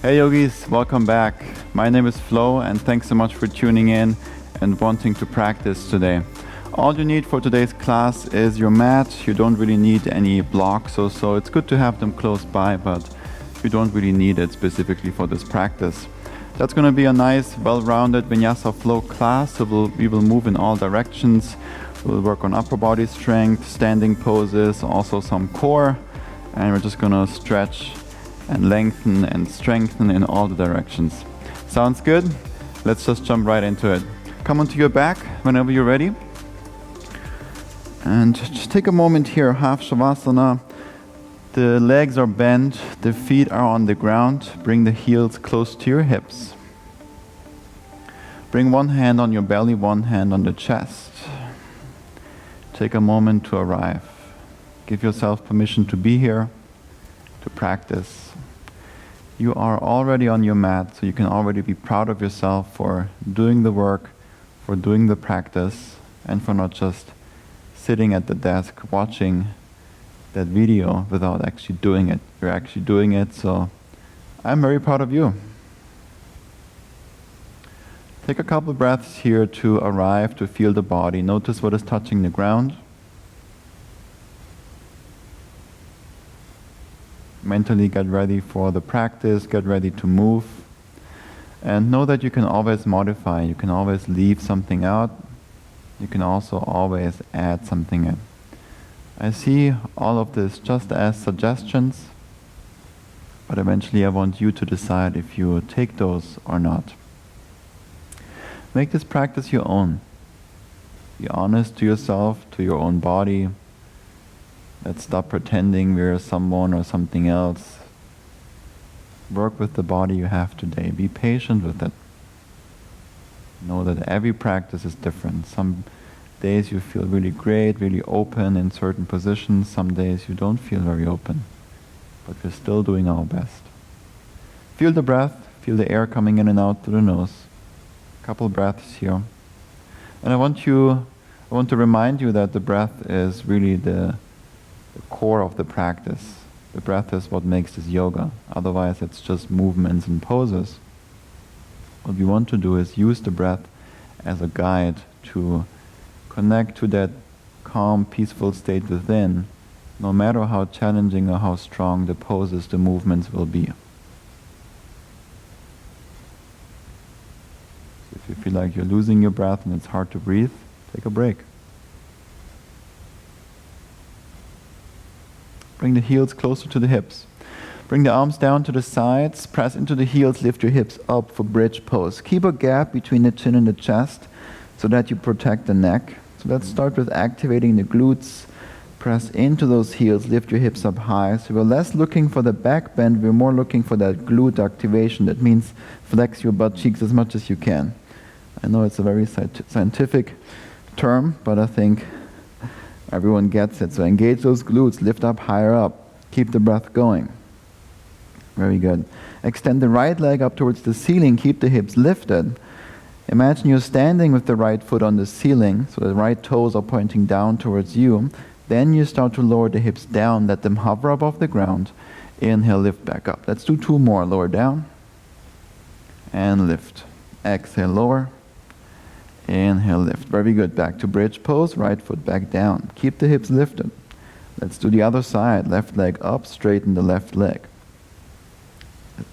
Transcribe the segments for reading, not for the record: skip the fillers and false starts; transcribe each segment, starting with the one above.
Hey yogis, welcome back. My name is Flo and thanks so much for tuning in and wanting to practice today. All you need for today's class is your mat. You don't really need any blocks or so. It's good to have them close by, but you don't really need it specifically for this practice. That's going to be a nice, well-rounded vinyasa flow class. So we will move in all directions. We'll work on upper body strength, standing poses, also some core, and we're just going to stretch and lengthen and strengthen in all the directions. Sounds good? Let's just jump right into it. Come onto your back whenever you're ready. And just take a moment here, half Shavasana. The legs are bent, the feet are on the ground. Bring the heels close to your hips. Bring one hand on your belly, one hand on the chest. Take a moment to arrive. Give yourself permission to be here, to practice. You are already on your mat, so you can already be proud of yourself for doing the work, for doing the practice, and for not just sitting at the desk watching that video without actually doing it. You're actually doing it, so I'm very proud of you. Take a couple breaths here to arrive, to feel the body. Notice what is touching the ground. Mentally get ready for the practice, get ready to move. And know that you can always modify, you can always leave something out. You can also always add something in. I see all of this just as suggestions, but eventually I want you to decide if you take those or not. Make this practice your own. Be honest to yourself, to your own body. Let's stop pretending we're someone or something else. Work with the body you have today. Be patient with it. Know that every practice is different. Some days you feel really great, really open in certain positions. Some days you don't feel very open. But we're still doing our best. Feel the breath. Feel the air coming in and out through the nose. A couple breaths here. And I want to remind you that the breath is really the core of the practice. The breath is what makes this yoga. Otherwise it's just movements and poses. What we want to do is use the breath as a guide to connect to that calm, peaceful state within, no matter how challenging or how strong the poses, the movements will be. If you feel like you're losing your breath and it's hard to breathe, take a break. Bring the heels closer to the hips. Bring the arms down to the sides, press into the heels, lift your hips up for bridge pose. Keep a gap between the chin and the chest so that you protect the neck. So let's start with activating the glutes. Press into those heels, lift your hips up high. So we're less looking for the back bend, we're more looking for that glute activation. That means flex your butt cheeks as much as you can. I know it's a very scientific term, but I think everyone gets it. So engage those glutes, lift up higher up. Keep the breath going. Very good. Extend the right leg up towards the ceiling. Keep the hips lifted. Imagine you're standing with the right foot on the ceiling, so the right toes are pointing down towards you. Then you start to lower the hips down. Let them hover above the ground. Inhale, lift back up. Let's do two more. Lower down. And lift. Exhale, lower. Inhale, lift. Very good. Back to bridge pose. Right foot back down. Keep the hips lifted. Let's do the other side. Left leg up. Straighten the left leg.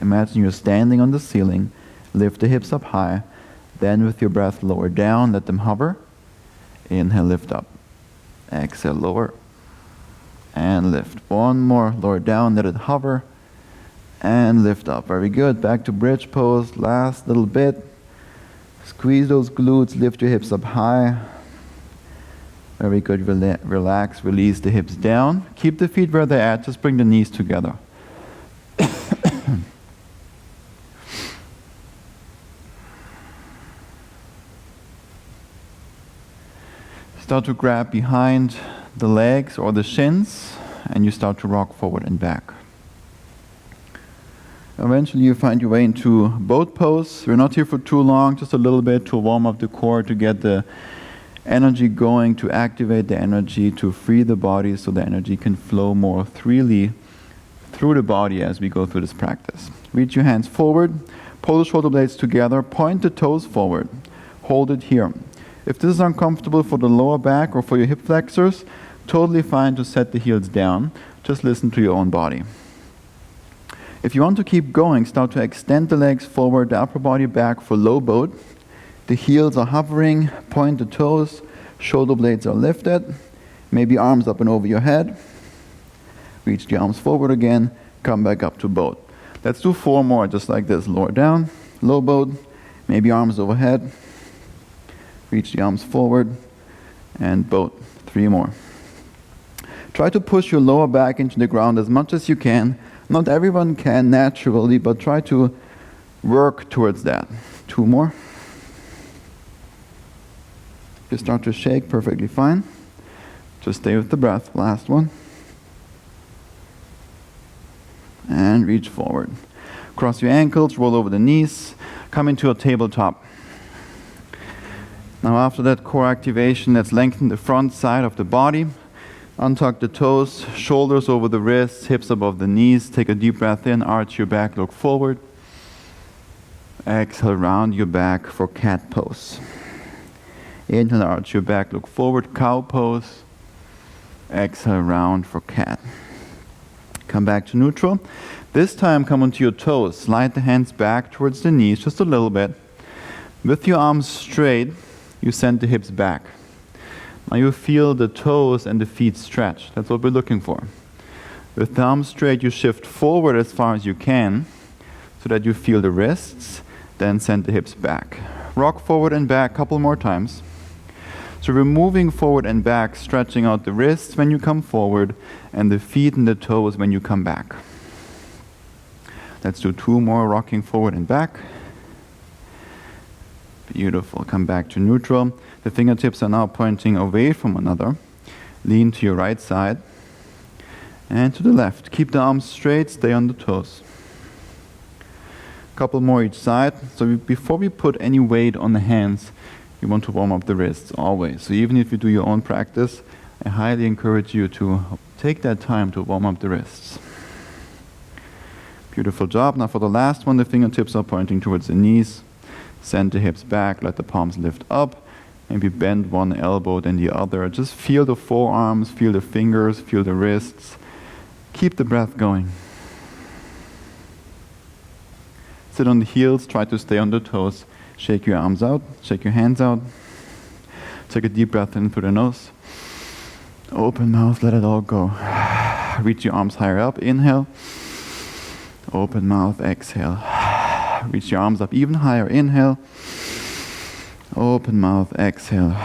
Imagine you're standing on the ceiling. Lift the hips up high. Then with your breath, lower down. Let them hover. Inhale, lift up. Exhale, lower. And lift. One more. Lower down. Let it hover. And lift up. Very good. Back to bridge pose. Last little bit. Squeeze those glutes, lift your hips up high. Very good. Relax, release the hips down. Keep the feet where they're at, just bring the knees together. Start to grab behind the legs or the shins, and you start to rock forward and back. Eventually you find your way into boat pose. We're not here for too long, just a little bit to warm up the core, to get the energy going, to activate the energy, to free the body so the energy can flow more freely through the body as we go through this practice. Reach your hands forward, pull the shoulder blades together, point the toes forward. Hold it here. If this is uncomfortable for the lower back or for your hip flexors, totally fine to set the heels down. Just listen to your own body. If you want to keep going, start to extend the legs forward, the upper body back for low boat. The heels are hovering, point the toes, shoulder blades are lifted, maybe arms up and over your head. Reach the arms forward again, come back up to boat. Let's do 4 more, just like this. Lower down, low boat, maybe arms overhead. Reach the arms forward, and boat. 3 more. Try to push your lower back into the ground as much as you can. Not everyone can naturally, but try to work towards that. 2 more. If you start to shake, perfectly fine. Just stay with the breath. Last one. And reach forward. Cross your ankles, roll over the knees, come into a tabletop. Now after that core activation, let's lengthen the front side of the body. Untuck the toes, shoulders over the wrists, hips above the knees. Take a deep breath in, arch your back, look forward. Exhale, round your back for cat pose. Inhale, arch your back, look forward, cow pose. Exhale, round for cat. Come back to neutral. This time come onto your toes. Slide the hands back towards the knees, just a little bit. With your arms straight, you send the hips back. Now you feel the toes and the feet stretch. That's what we're looking for. With the arms straight, you shift forward as far as you can so that you feel the wrists, then send the hips back. Rock forward and back a couple more times. So we're moving forward and back, stretching out the wrists when you come forward and the feet and the toes when you come back. Let's do 2 more, rocking forward and back. Beautiful. Come back to neutral. The fingertips are now pointing away from one another. Lean to your right side and to the left. Keep the arms straight, stay on the toes. Couple more each side. So before we put any weight on the hands, you want to warm up the wrists always. So even if you do your own practice, I highly encourage you to take that time to warm up the wrists. Beautiful job. Now for the last one, the fingertips are pointing towards the knees. Send the hips back, let the palms lift up. Maybe bend one elbow, then the other. Just feel the forearms, feel the fingers, feel the wrists. Keep the breath going. Sit on the heels, try to stay on the toes. Shake your arms out, shake your hands out. Take a deep breath in through the nose. Open mouth, let it all go. Reach your arms higher up, inhale. Open mouth, exhale. Reach your arms up even higher, inhale. Open mouth, exhale.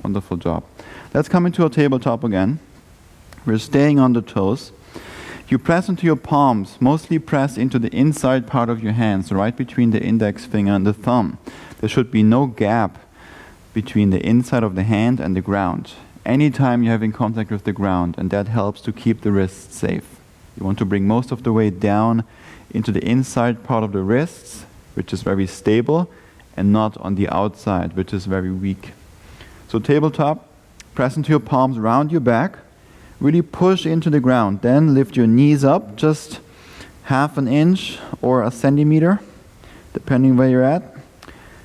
Wonderful job. Let's come into a tabletop again. We're staying on the toes. You press into your palms, mostly press into the inside part of your hands, right between the index finger and the thumb. There should be no gap between the inside of the hand and the ground. Anytime you're having contact with the ground, and that helps to keep the wrists safe. You want to bring most of the weight down into the inside part of the wrists, which is very stable, and not on the outside, which is very weak. So tabletop, press into your palms around your back, really push into the ground, then lift your knees up just 1/2 inch or 1 centimeter, depending where you're at.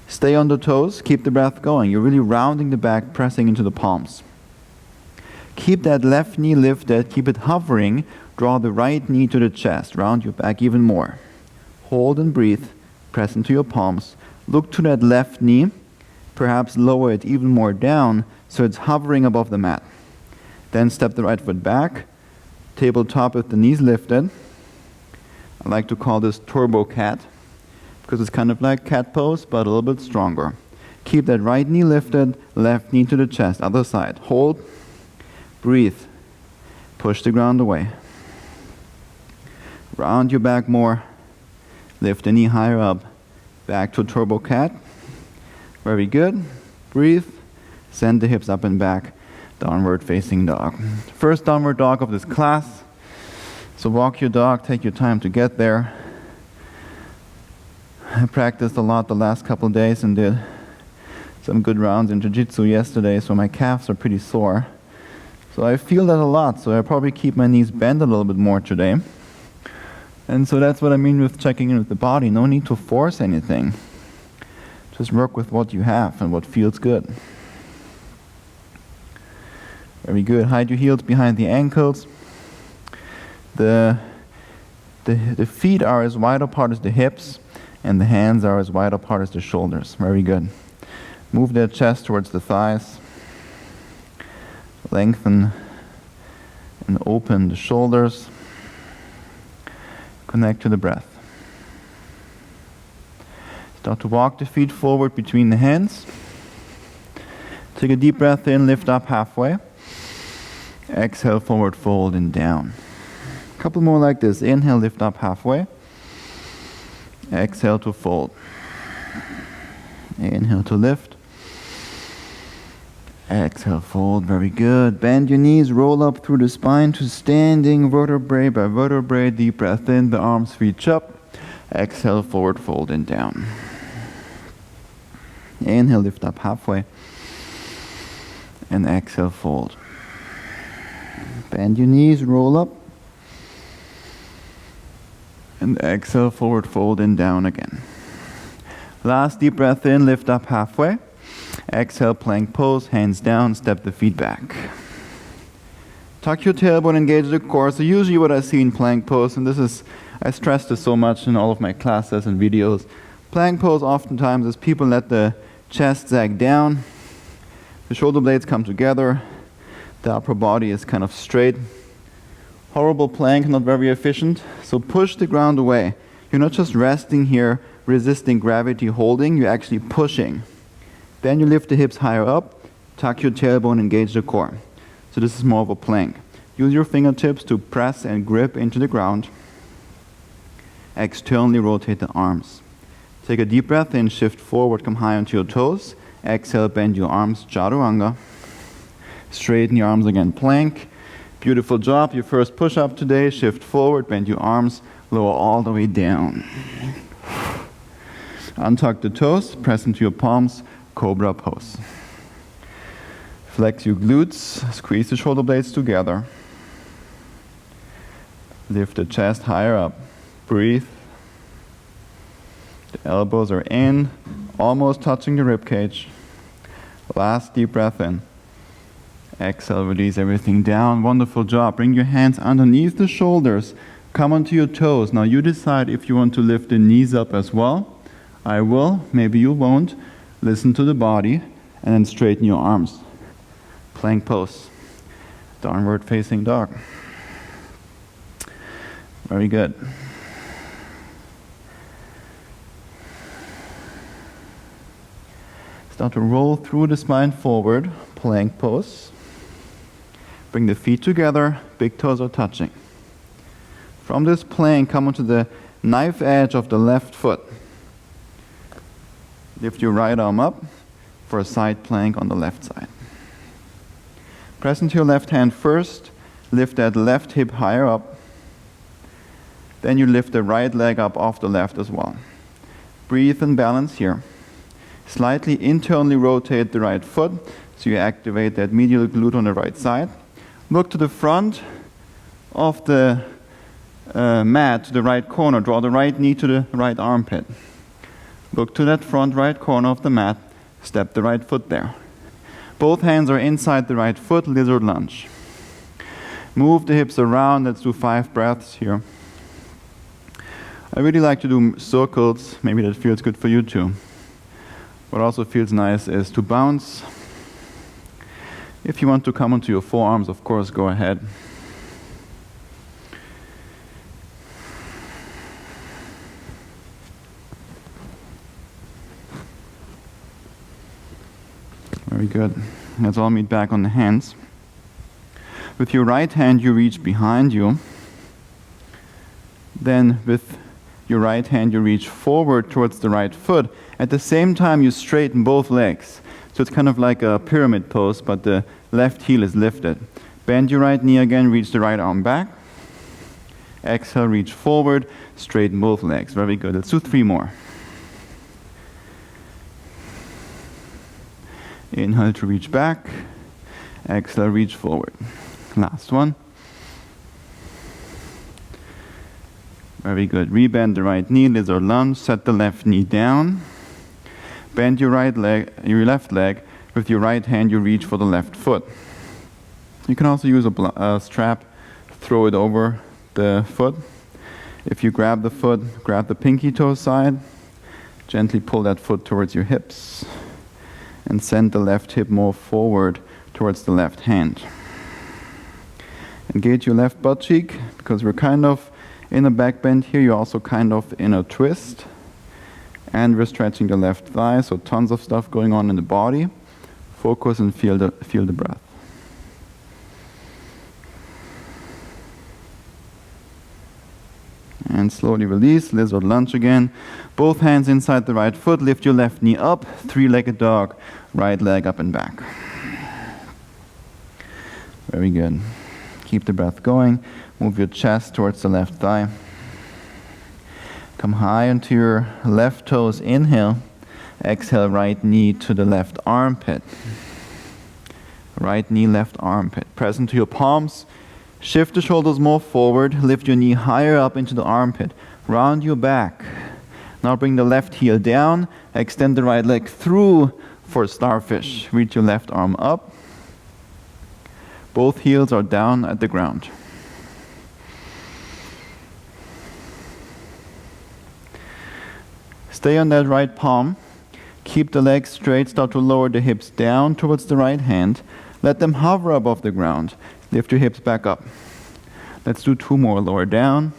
Stay on the toes, keep the breath going. You're really rounding the back, pressing into the palms. Keep that left knee lifted, keep it hovering, draw the right knee to the chest, round your back even more. Hold and breathe, press into your palms. Look to that left knee, perhaps lower it even more down so it's hovering above the mat. Then step the right foot back, tabletop with the knees lifted. I like to call this turbo cat because it's kind of like cat pose but a little bit stronger. Keep that right knee lifted, left knee to the chest, other side. Hold, breathe, push the ground away. Round your back more, lift the knee higher up. Back to turbo cat. Very good. Breathe. Send the hips up and back. Downward facing dog. First downward dog of this class. So walk your dog, take your time to get there. I practiced a lot the last couple of days and did some good rounds in jiu-jitsu yesterday, so my calves are pretty sore. So I feel that a lot, so I probably keep my knees bent a little bit more today. And so that's what I mean with checking in with the body. No need to force anything. Just work with what you have and what feels good. Very good. Hide your heels behind the ankles. The feet are as wide apart as the hips, and the hands are as wide apart as the shoulders. Very good. Move the chest towards the thighs. Lengthen and open the shoulders. Connect to the breath. Start to walk the feet forward between the hands. Take a deep breath in, lift up halfway. Exhale, forward fold and down. A couple more like this. Inhale, lift up halfway. Exhale to fold. Inhale to lift. Exhale, fold. Very good. Bend your knees, roll up through the spine to standing vertebrae by vertebrae. Deep breath in, the arms reach up. Exhale, forward fold and down. Inhale, lift up halfway. And exhale, fold. Bend your knees, roll up. And exhale, forward fold and down again. Last deep breath in, lift up halfway. Exhale, plank pose, hands down, step the feet back. Tuck your tailbone, engage the core. So usually what I see in plank pose, and I stress this so much in all of my classes and videos. Plank pose oftentimes is people let the chest sag down, the shoulder blades come together, the upper body is kind of straight. Horrible plank, not very efficient. So push the ground away. You're not just resting here, resisting gravity, holding, you're actually pushing. Then you lift the hips higher up, tuck your tailbone, engage the core. So this is more of a plank. Use your fingertips to press and grip into the ground. Externally rotate the arms. Take a deep breath in, shift forward, come high onto your toes. Exhale, bend your arms, chaturanga. Straighten your arms again, plank. Beautiful job. Your first push-up today. Shift forward, bend your arms, lower all the way down. Untuck the toes, press into your palms, Cobra Pose. Flex your glutes, squeeze the shoulder blades together. Lift the chest higher up. Breathe. The elbows are in, almost touching the rib cage. Last deep breath in. Exhale, release everything down. Wonderful job. Bring your hands underneath the shoulders. Come onto your toes. Now you decide if you want to lift the knees up as well. I will, maybe you won't. Listen to the body and then straighten your arms. Plank pose. Downward facing dog. Very good. Start to roll through the spine forward. Plank pose. Bring the feet together, big toes are touching. From this plank, come onto the knife edge of the left foot. Lift your right arm up for a side plank on the left side. Press into your left hand first, lift that left hip higher up. Then you lift the right leg up off the left as well. Breathe and balance here. Slightly internally rotate the right foot, so you activate that medial glute on the right side. Look to the front of the mat, to the right corner. Draw the right knee to the right armpit. Look to that front right corner of the mat. Step the right foot there. Both hands are inside the right foot, lizard lunge. Move the hips around. Let's do 5 breaths here. I really like to do circles. Maybe that feels good for you too. What also feels nice is to bounce. If you want to come onto your forearms, of course, go ahead. Very good. Let's all meet back on the hands. With your right hand, you reach behind you. Then with your right hand, you reach forward towards the right foot. At the same time, you straighten both legs. So it's kind of like a pyramid pose, but the left heel is lifted. Bend your right knee again, reach the right arm back. Exhale, reach forward, straighten both legs. Very good. Let's do 3 more. Inhale to reach back. Exhale, reach forward. Last one. Very good. Rebend the right knee, lizard lunge, set the left knee down. Bend your right leg, your left leg. With your right hand, you reach for the left foot. You can also use a strap, throw it over the foot. If you grab the foot, grab the pinky toe side, gently pull that foot towards your hips, and send the left hip more forward towards the left hand. Engage your left butt cheek, because we're kind of in a back bend here. You're also kind of in a twist. And we're stretching the left thigh, so tons of stuff going on in the body. Focus and feel the breath. And slowly release, lizard lunge again. Both hands inside the right foot, lift your left knee up, three-legged dog, right leg up and back. Very good. Keep the breath going. Move your chest towards the left thigh. Come high onto your left toes, inhale. Exhale, right knee to the left armpit. Right knee, left armpit. Press into your palms. Shift the shoulders more forward. Lift your knee higher up into the armpit. Round your back. Now bring the left heel down. Extend the right leg through for starfish. Reach your left arm up. Both heels are down at the ground. Stay on that right palm. Keep the legs straight. Start to lower the hips down towards the right hand. Let them hover above the ground. Lift your hips back up. Let's do two more. Lower down.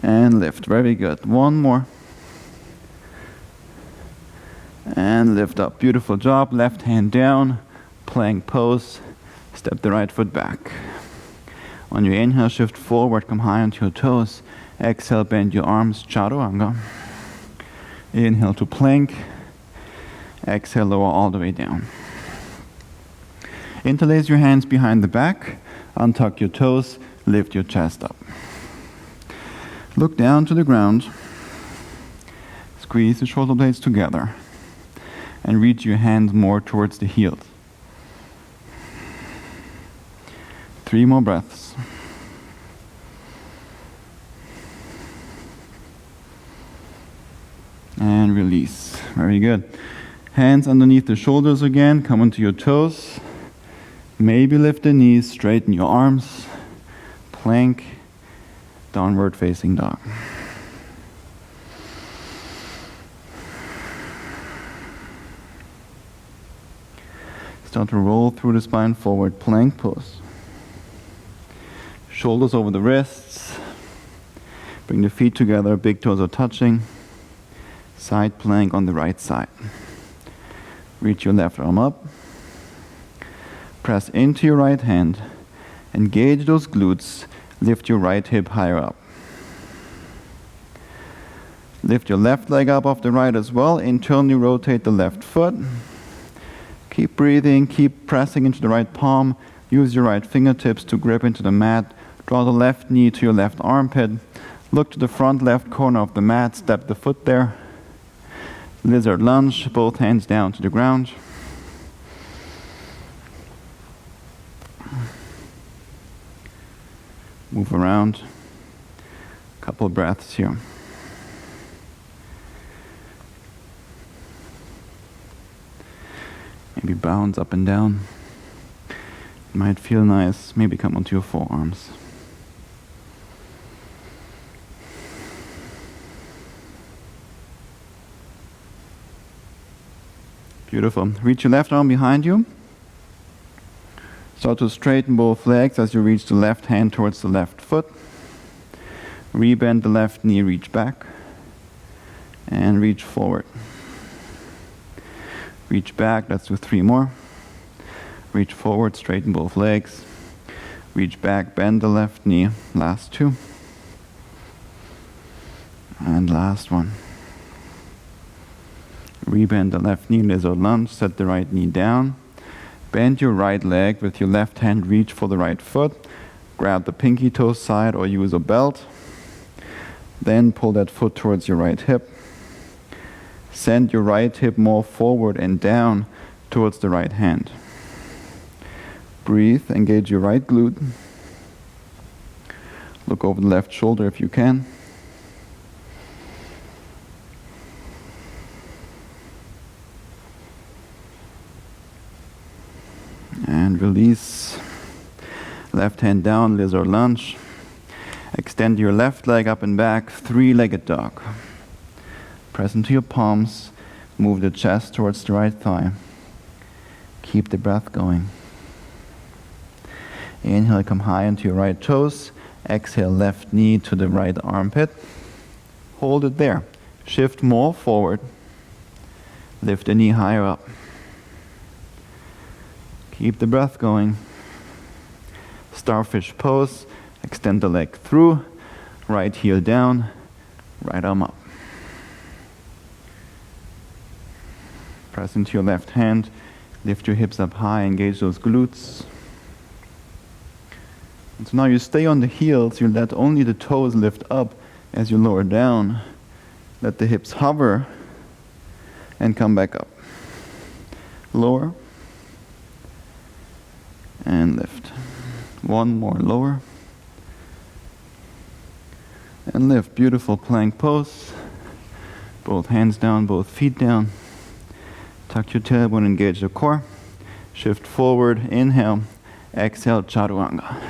And lift. Very good. One more. And lift up. Beautiful job. Left hand down. Plank pose. Step the right foot back. On your inhale, shift forward. Come high onto your toes. Exhale, bend your arms. Chaturanga. Inhale to plank. Exhale, lower all the way down. Interlace your hands behind the back. Untuck your toes. Lift your chest up. Look down to the ground. Squeeze the shoulder blades together. And reach your hands more towards the heels. 3 more breaths. And release. Very good. Hands underneath the shoulders again. Come onto your toes. Maybe lift the knees. Straighten your arms. Plank. Downward facing dog. Start to roll through the spine forward. Plank pose. Shoulders over the wrists. Bring the feet together. Big toes are touching. Side plank on the right side. Reach your left arm up. Press into your right hand. Engage those glutes. Lift your right hip higher up. Lift your left leg up off the right as well. Internally rotate the left foot. Keep breathing. Keep pressing into the right palm. Use your right fingertips to grip into the mat. Draw the left knee to your left armpit. Look to the front left corner of the mat. Step the foot there. Lizard lunge, both hands down to the ground. Move around. Couple breaths here. Maybe bounce up and down. It might feel nice. Maybe come onto your forearms. Beautiful. Reach your left arm behind you. Start to straighten both legs as you reach the left hand towards the left foot. Rebend the left knee, reach back. And reach forward. Reach back, let's do 3 more. Reach forward, straighten both legs. Reach back, bend the left knee. Last 2. And last 1. Rebend the left knee, lizard lunge, set the right knee down. Bend your right leg with your left hand, reach for the right foot. Grab the pinky toe side or use a belt. Then pull that foot towards your right hip. Send your right hip more forward and down towards the right hand. Breathe, engage your right glute. Look over the left shoulder if you can. And release. Left hand down, lizard lunge. Extend your left leg up and back, three-legged dog. Press into your palms. Move the chest towards the right thigh. Keep the breath going. Inhale, come high into your right toes. Exhale, left knee to the right armpit. Hold it there. Shift more forward. Lift the knee higher up. Keep the breath going. Starfish pose. Extend the leg through. Right heel down. Right arm up. Press into your left hand. Lift your hips up high. Engage those glutes. And so now you stay on the heels. You let only the toes lift up as you lower down. Let the hips hover and come back up. Lower and lift. One more, lower and lift. Beautiful plank pose. Both hands down, both feet down. Tuck your tailbone, engage the core. Shift forward, inhale. Exhale, chaturanga.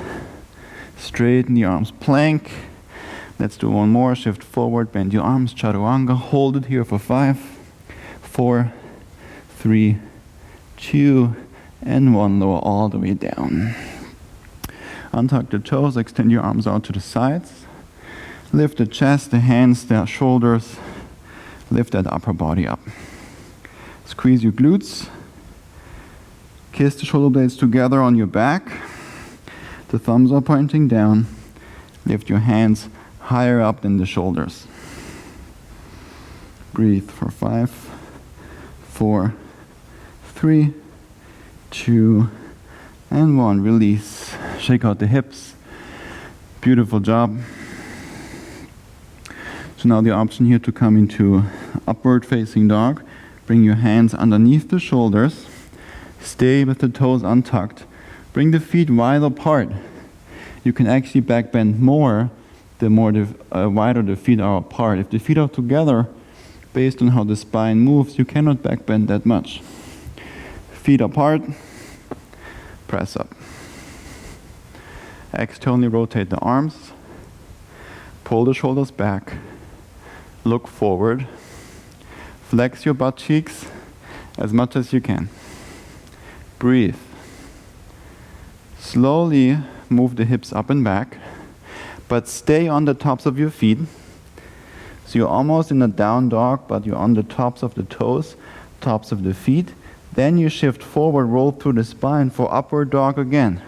Straighten the arms, plank. Let's do one more. Shift forward, bend your arms, chaturanga. Hold it here for 5, 4, 3, 2, and 1. Lower all the way down. Untuck the toes, extend your arms out to the sides. Lift the chest, the hands, the shoulders. Lift that upper body up. Squeeze your glutes. Kiss the shoulder blades together on your back. The thumbs are pointing down. Lift your hands higher up than the shoulders. Breathe for 5, 4, 3, 2, and 1. Release. Shake out the hips. Beautiful job. So now the option here to come into upward facing dog. Bring your hands underneath the shoulders. Stay with the toes untucked. Bring the feet wide apart. You can actually back bend more the wider the feet are apart. If the feet are together, based on how the spine moves, you cannot back bend that much. Feet apart, press up. Externally rotate the arms. Pull the shoulders back. Look forward. Flex your butt cheeks as much as you can. Breathe. Slowly move the hips up and back, but stay on the tops of your feet. So you're almost in a down dog, but you're on the tops of the toes, tops of the feet. Then you shift forward, roll through the spine for upward dog again.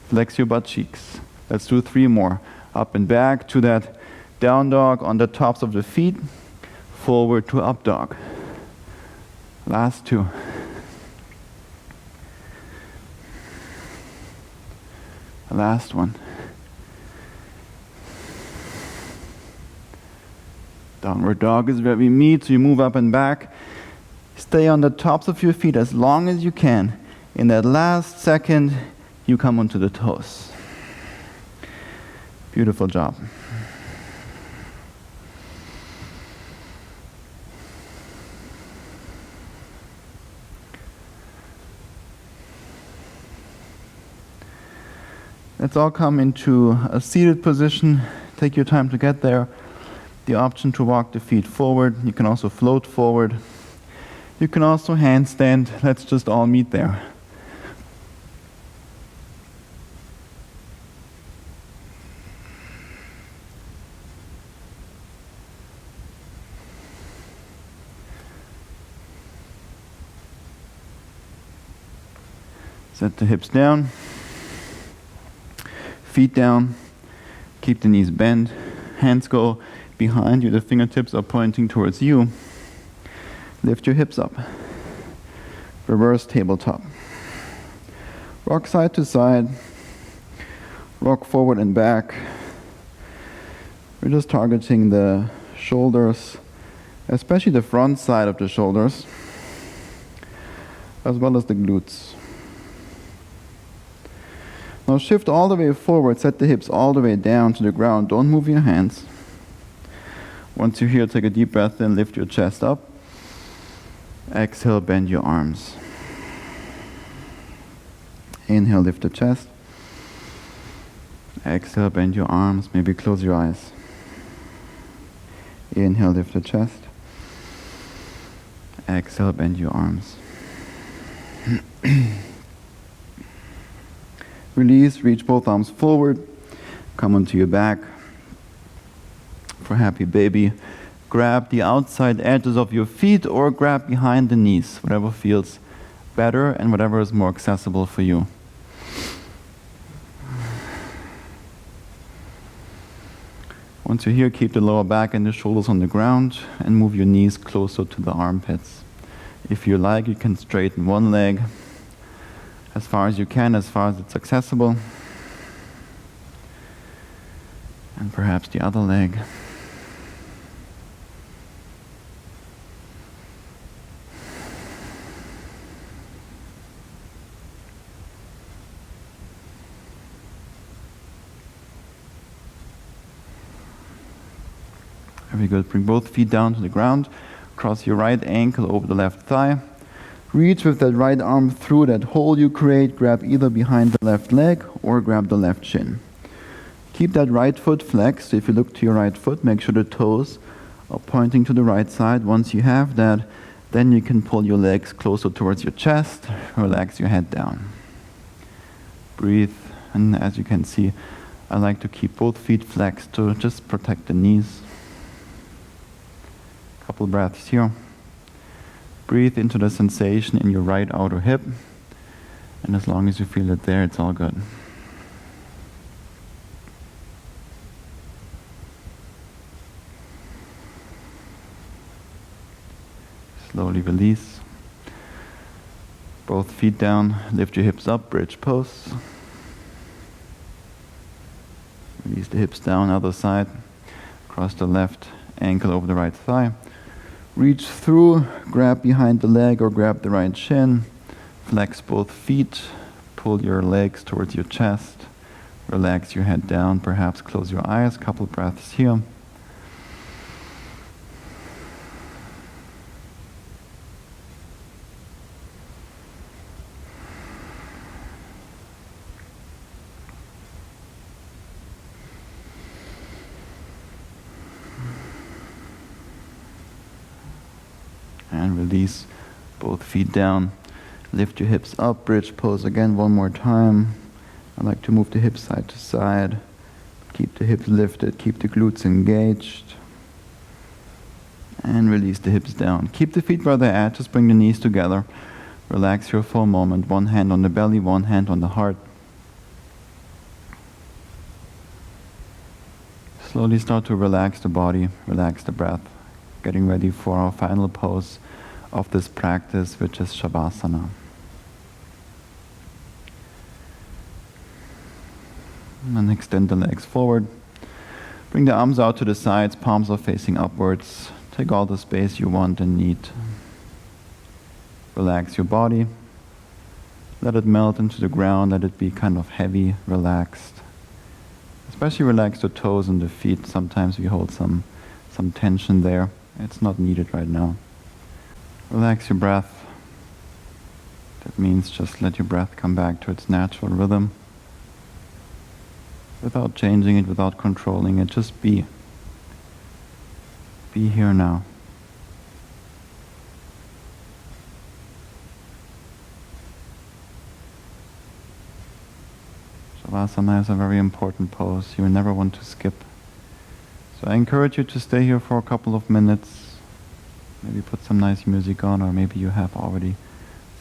Flex your butt cheeks. Let's do 3 more. Up and back to that down dog on the tops of the feet. Forward to up dog. Last 2. Last one. Downward dog is where we meet, so you move up and back. Stay on the tops of your feet as long as you can. In that last second, you come onto the toes. Beautiful job. Let's all come into a seated position. Take your time to get there. The option to walk the feet forward. You can also float forward. You can also handstand. Let's just all meet there. Set the hips down. Feet down, keep the knees bent, hands go behind you, the fingertips are pointing towards you. Lift your hips up. Reverse tabletop. Rock side to side, rock forward and back. We're just targeting the shoulders, especially the front side of the shoulders, as well as the glutes. Now shift all the way forward, set the hips all the way down to the ground. Don't move your hands. Once you're here, take a deep breath in, lift your chest up. Exhale, bend your arms. Inhale, lift the chest. Exhale, bend your arms, maybe close your eyes. Inhale, lift the chest. Exhale, bend your arms. Release, reach both arms forward. Come onto your back. For happy baby, grab the outside edges of your feet or grab behind the knees, whatever feels better and whatever is more accessible for you. Once you're here, keep the lower back and the shoulders on the ground and move your knees closer to the armpits. If you like, you can straighten one leg as far as you can, as far as it's accessible. And perhaps the other leg. Very good. Bring both feet down to the ground. Cross your right ankle over the left thigh. Reach with that right arm through that hole you create. Grab either behind the left leg or grab the left shin. Keep that right foot flexed. So if you look to your right foot, make sure the toes are pointing to the right side. Once you have that, then you can pull your legs closer towards your chest. Relax your head down. Breathe. And as you can see, I like to keep both feet flexed to just protect the knees. Couple breaths here. Breathe into the sensation in your right outer hip. And as long as you feel it there, it's all good. Slowly release. Both feet down, lift your hips up, bridge pose. Release the hips down, other side. Cross the left ankle over the right thigh. Reach through, grab behind the leg or grab the right shin. Flex both feet, pull your legs towards your chest. Relax your head down, perhaps close your eyes, couple breaths here. And release both feet down. Lift your hips up, bridge pose again one more time. I like to move the hips side to side. Keep the hips lifted, keep the glutes engaged. And release the hips down. Keep the feet where they're at, just bring the knees together. Relax here for a moment. One hand on the belly, one hand on the heart. Slowly start to relax the body, relax the breath. Getting ready for our final pose of this practice, which is Shavasana. And extend the legs forward. Bring the arms out to the sides, palms are facing upwards. Take all the space you want and need. Relax your body. Let it melt into the ground, let it be kind of heavy, relaxed. Especially relax the toes and the feet. Sometimes we hold some tension there. It's not needed right now. Relax your breath. That means just let your breath come back to its natural rhythm. Without changing it, without controlling it, just be. Be here now. Shavasana is a very important pose. You will never want to skip. So I encourage you to stay here for a couple of minutes. Maybe put some nice music on, or maybe you have already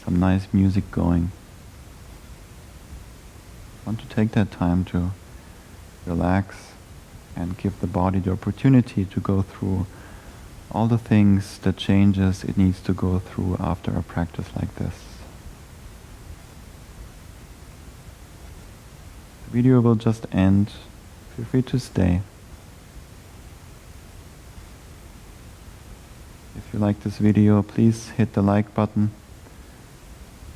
some nice music going. I want to take that time to relax and give the body the opportunity to go through all the things, the changes it needs to go through after a practice like this. The video will just end. Feel free to stay. If you like this video, please hit the like button.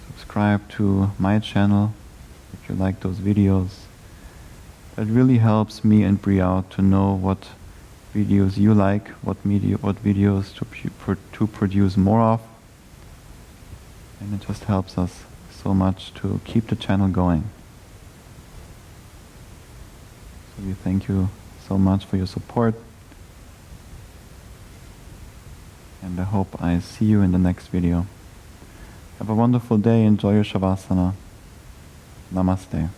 Subscribe to my channel. if you like those videos. That really helps me and Bre out to know what videos you like, what videos to produce more of. And it just helps us so much to keep the channel going. So we thank you so much for your support. And I hope I see you in the next video. Have a wonderful day. Enjoy your Shavasana. Namaste.